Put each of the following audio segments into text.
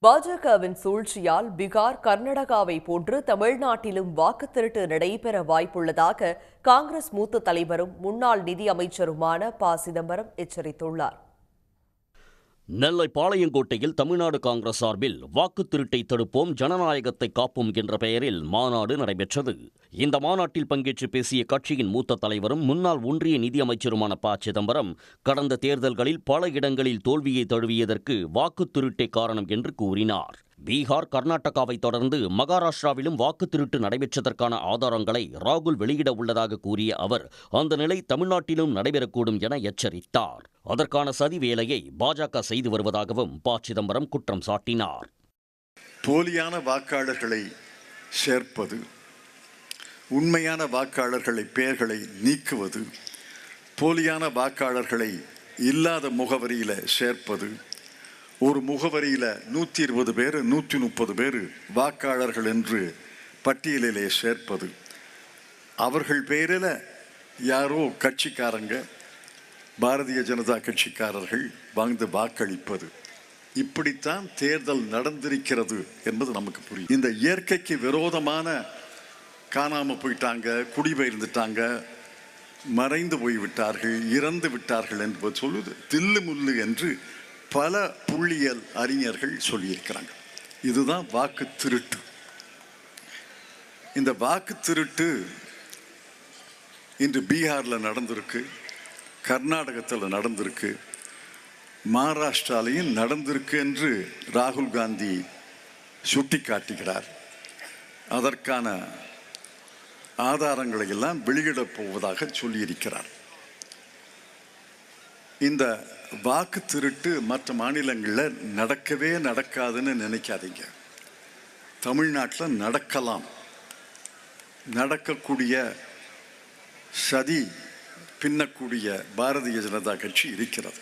பாஜகவின் சூழ்ச்சியால் பீகார், கர்நாடகாவை போன்று தமிழ்நாட்டிலும் வாக்குத் திருட்டு நடைபெற வாய்ப்புள்ளதாக காங்கிரஸ் மூத்த தலைவரும் முன்னாள் நிதி அமைச்சருமான ப. சிதம்பரம் எச்சரித்துள்ளார். நெல்லை பாளையங்கோட்டையில் தமிழ்நாடு காங்கிரஸ் சார்பில் வாக்குத் திருட்டை தடுப்போம், ஜனநாயகத்தை காப்போம் என்ற பெயரில் மாநாடு நடைபெற்றது. இந்த மாநாட்டில் பங்கேற்று பேசிய கட்சியின் மூத்த தலைவரும் முன்னாள் ஒன்றிய நிதி அமைச்சருமான ப. சிதம்பரம், கடந்த தேர்தல்களில் பல இடங்களில் தோல்வியை தழுவியதற்கு வாக்குத் திருட்டே காரணம் என்று கூறினார். பீகார், கர்நாடகாவை தொடர்ந்து மகாராஷ்டிராவிலும் வாக்குத் திருட்டு நடைபெற்றதற்கான ஆதாரங்களை ராகுல் வெளியிட உள்ளதாக கூறிய அவர், அந்த நிலை தமிழ்நாட்டிலும் நடைபெறக்கூடும் என எச்சரித்தார். அதற்கான சதி வேலையை பாஜக செய்து வருவதாகவும் ப. சிதம்பரம் குற்றம் சாட்டினார். போலியான வாக்காளர்களை சேர்ப்பது, உண்மையான வாக்காளர்களை பெயர்களை நீக்குவது, போலியான வாக்காளர்களை இல்லாத முகவரியில் சேர்ப்பது, ஒரு முகவரியில் 120 பேர் 130 பேர் வாக்காளர்கள் என்று பட்டியலிலே சேர்ப்பது, அவர்கள் பேரில் யாரோ கட்சிக்காரங்க, பாரதிய ஜனதா கட்சிக்காரர்கள் வந்து வாக்களிப்பது, இப்படித்தான் தேர்தல் நடந்திருக்கிறது என்பது நமக்கு புரியும். இந்த இயற்கைக்கு விரோதமான காணாமல் போயிட்டாங்க, குடிபெயர்ந்துட்டாங்க, மறைந்து போய்விட்டார்கள், இறந்து விட்டார்கள் என்பது சொல்லுது தில்லு முள்ளு என்று பல புள்ளியியல் அறிஞர்கள் சொல்லியிருக்கிறாங்க. இதுதான் வாக்கு திருட்டு. இந்த வாக்கு திருட்டு இன்று பீகாரில் நடந்திருக்கு, கர்நாடகத்தில் நடந்திருக்கு, மகாராஷ்டிராலையும் நடந்திருக்கு என்று ராகுல் காந்தி சுட்டி காட்டுகிறார். அதற்கான ஆதாரங்களை எல்லாம் வெளியிடப் போவதாக சொல்லியிருக்கிறார். இந்த வாக்கு திருட்டு மற்ற மாநிலங்களில் நடக்கவே நடக்காதுன்னு நினைக்காதீங்க. தமிழ்நாட்டில் நடக்கலாம். நடக்கக்கூடிய சதி பின்னக்கூடிய பாரதிய ஜனதா கட்சி இருக்கிறது.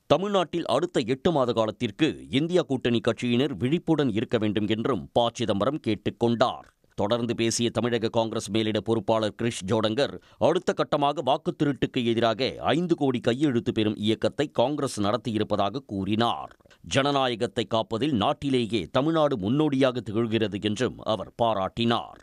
தமிழ்நாட்டில் அடுத்த 8 மாத காலத்திற்கு இந்தியா கூட்டணி கட்சியினர் விழிப்புடன் இருக்க வேண்டும் என்றும் ப. சிதம்பரம் கேட்டுக்கொண்டார். தொடர்ந்து பேசிய தமிழக காங்கிரஸ் மேலிட பொறுப்பாளர் கிரிஷ் ஜோடங்கர், அடுத்த கட்டமாக வாக்குத் திருட்டுக்கு எதிராக 5 கோடி கையெழுத்து பெறும் இயக்கத்தை காங்கிரஸ் நடத்தியிருப்பதாக கூறினார். ஜனநாயகத்தை காப்பதில் நாட்டிலேயே தமிழ்நாடு முன்னோடியாக திகழ்கிறது என்றும் அவர் பாராட்டினார்.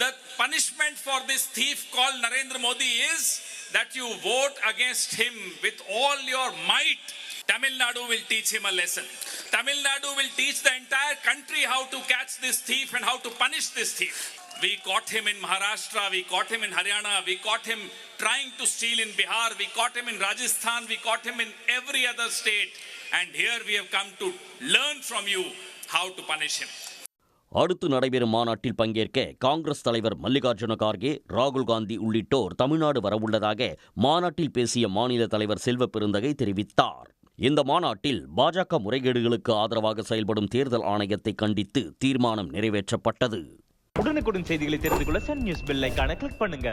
The punishment for this thief called Narendra Modi is that you vote against him with all your might. Tamil Nadu will teach him a lesson. Tamil Nadu will teach the entire country how to catch this thief and how to punish this thief. We caught him in Maharashtra, we caught him in Haryana, we caught him trying to steal in Bihar, we caught him in Rajasthan, we caught him in every other state. And here we have come to learn from you how to punish him. அடுத்து நடைபெறும் மாநாட்டில் பங்கேற்க காங்கிரஸ் தலைவர் மல்லிகார்ஜுன கார்கே, ராகுல் காந்தி உள்ளிட்டோர் தமிழ்நாடு வரவுள்ளதாக மாநாட்டில் பேசிய மாநில தலைவர் செல்வ பெருந்தகை தெரிவித்தார். இந்த மாநாட்டில் பாஜக முறைகேடுகளுக்கு ஆதரவாக செயல்படும் தேர்தல் ஆணையத்தை கண்டித்து தீர்மானம் நிறைவேற்றப்பட்டது. உடனுக்குடன் செய்திகளை தெரிந்து கொள்ள சன் நியூஸ் பெல் ஐகானை கிளிக் பண்ணுங்க.